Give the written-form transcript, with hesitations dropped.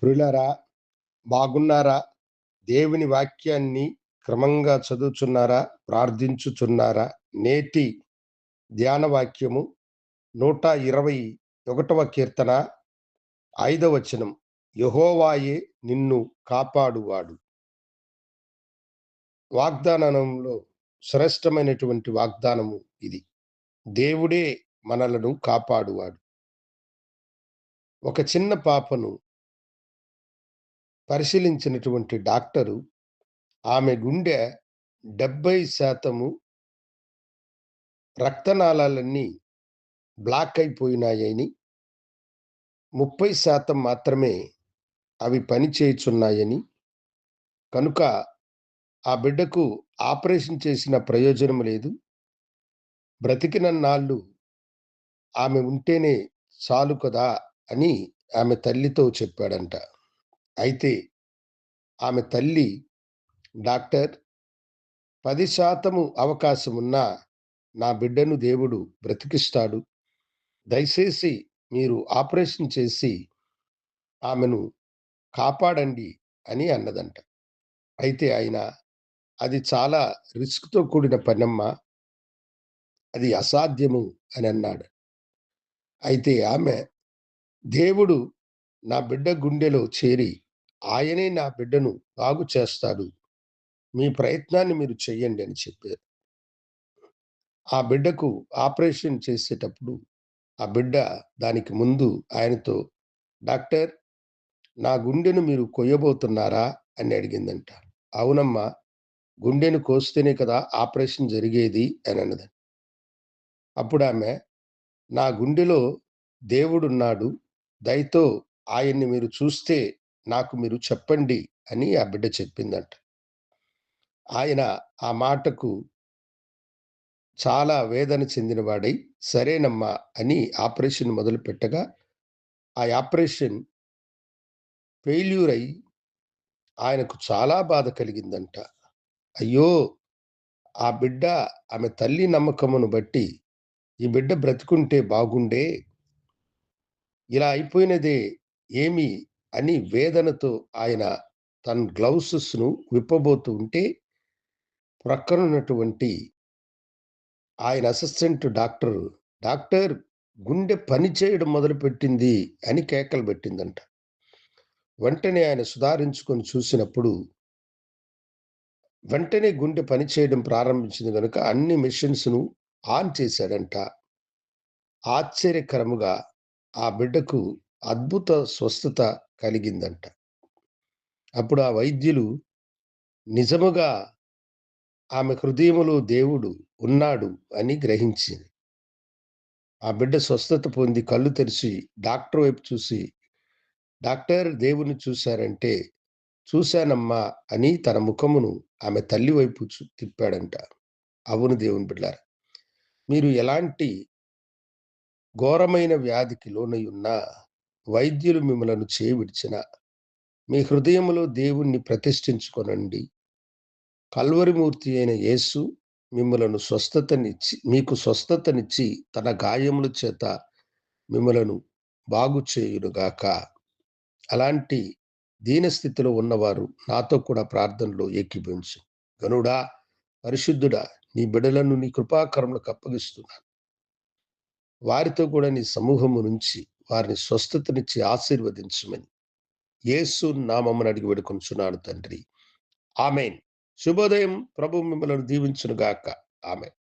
ప్రియులారా, బాగున్నారా? దేవుని వాక్యాన్ని క్రమంగా చదువుచున్నారా? ప్రార్థించుచున్నారా? నేటి ధ్యాన వాక్యము 121వ కీర్తన 5వ వచనం. యెహోవాయే నిన్ను కాపాడువాడు. వాగ్దానంలో శ్రేష్టమైనటువంటి వాగ్దానము ఇది. దేవుడే మనలను కాపాడువాడు. ఒక చిన్న పాపను పరిశీలించినటువంటి డాక్టరు ఆమె గుండె 70% రక్తనాళాలన్నీ బ్లాక్ అయిపోయినాయని, 30% మాత్రమే అవి పని చేయుచున్నాయని, కనుక ఆ బిడ్డకు ఆపరేషన్ చేసిన ప్రయోజనం లేదు. బ్రతికినన్నాళ్ళు ఆమె ఉంటేనే చాలు కదా అని ఆమె తల్లితో చెప్పాడంట. అయితే ఆమె తల్లి, డాక్టర్ 10% అవకాశమున్నా నా బిడ్డను దేవుడు బ్రతికిస్తాడు. దయచేసి మీరు ఆపరేషన్ చేసి ఆమెను కాపాడండి అని అన్నదంట. అయితే ఆయన, అది చాలా రిస్క్‌తో కూడిన పనమ్మా. అది అసాధ్యము అని అన్నాడు. అయితే ఆమె, దేవుడు నా బిడ్డ గుండెలో చేరి ఆయనే నా బిడ్డను బాగు చేస్తాడు. మీ ప్రయత్నాన్ని మీరు చెయ్యండి అని చెప్పారు. ఆ బిడ్డకు ఆపరేషన్ చేసేటప్పుడు ఆ బిడ్డ దానికి ముందు ఆయనతో, డాక్టర్, నా గుండెను మీరు కొయ్యబోతున్నారా అని అడిగిందంట. అవునమ్మా, గుండెను కోస్తేనే కదా ఆపరేషన్ జరిగేది అని అన్నది. అప్పుడామె, నా గుండెలో దేవుడున్నాడు. దయతో ఆయన్ని మీరు చూస్తే నాకు మీరు చెప్పండి అని ఆ బిడ్డ చెప్పిందంట. ఆయన ఆ మాటకు చాలా వేదన చెందినవాడై, సరేనమ్మా అని ఆపరేషన్ మొదలుపెట్టగా, ఆ ఆపరేషన్ ఫెయిల్యూర్ అయి ఆయనకు చాలా బాధ కలిగిందంట. అయ్యో! ఆ బిడ్డ, ఆమె తల్లి నమ్మకమును బట్టి ఈ బిడ్డ బ్రతికుంటే బాగుండే. ఇలా అయిపోయినదే ఏమి అని వేదనతో ఆయన తన గ్లౌసెస్‌ను విప్పబోతూ ఉంటే, ప్రక్కనున్నటువంటి ఆయన అసిస్టెంట్ డాక్టర్, డాక్టర్, గుండె పని చేయడం మొదలుపెట్టింది అని కేకలు పెట్టిందంట. వెంటనే ఆయన సుధారించుకొని చూసినప్పుడు, వెంటనే గుండె పని చేయడం ప్రారంభించింది గనుక అన్ని మెషిన్స్‌ను ఆన్ చేశాడంట. ఆశ్చర్యకరముగా ఆ బిడ్డకు అద్భుత స్వస్థత కలిగిందంట. అప్పుడు ఆ వైద్యులు నిజముగా ఆమె హృదయములో దేవుడు ఉన్నాడు అని గ్రహించింది. ఆ బిడ్డ స్వస్థత పొంది కళ్ళు తెరిచి డాక్టర్ వైపు చూసి, డాక్టర్, దేవుణ్ణి చూశారంటే, చూశానమ్మా అని తన ముఖమును ఆమె తల్లి వైపు తిప్పాడంట. అవును దేవుని బిడ్డలారా, మీరు ఎలాంటి ఘోరమైన వ్యాధికి లోనై ఉన్నా, వైద్యులు మిమ్మలను చేయవిడిచినా, మీ హృదయములో దేవుణ్ణి ప్రతిష్ఠించుకొనండి. కల్వరిమూర్తి అయిన యేసు మిమ్మలను మీకు స్వస్థతనిచ్చి తన గాయముల చేత మిమ్మలను బాగు చేయునుగాక. అలాంటి దీనస్థితిలో ఉన్నవారు నాతో కూడా ప్రార్థనలో ఏకీభవించు. గనుడా, పరిశుద్ధుడా, నీ బిడ్డలను నీ కృపాకరములకు అప్పగిస్తున్నాను. వారితో కూడా నీ సమూహము నుంచి వారిని స్వస్థతనిచ్చి ఆశీర్వదించమని యేసు నామమున అడిగి వేడుకొనుచున్నాను తండ్రి. ఆమేన్. శుభోదయం. ప్రభువు మిమ్మలను దీవించును గాక. ఆమేన్.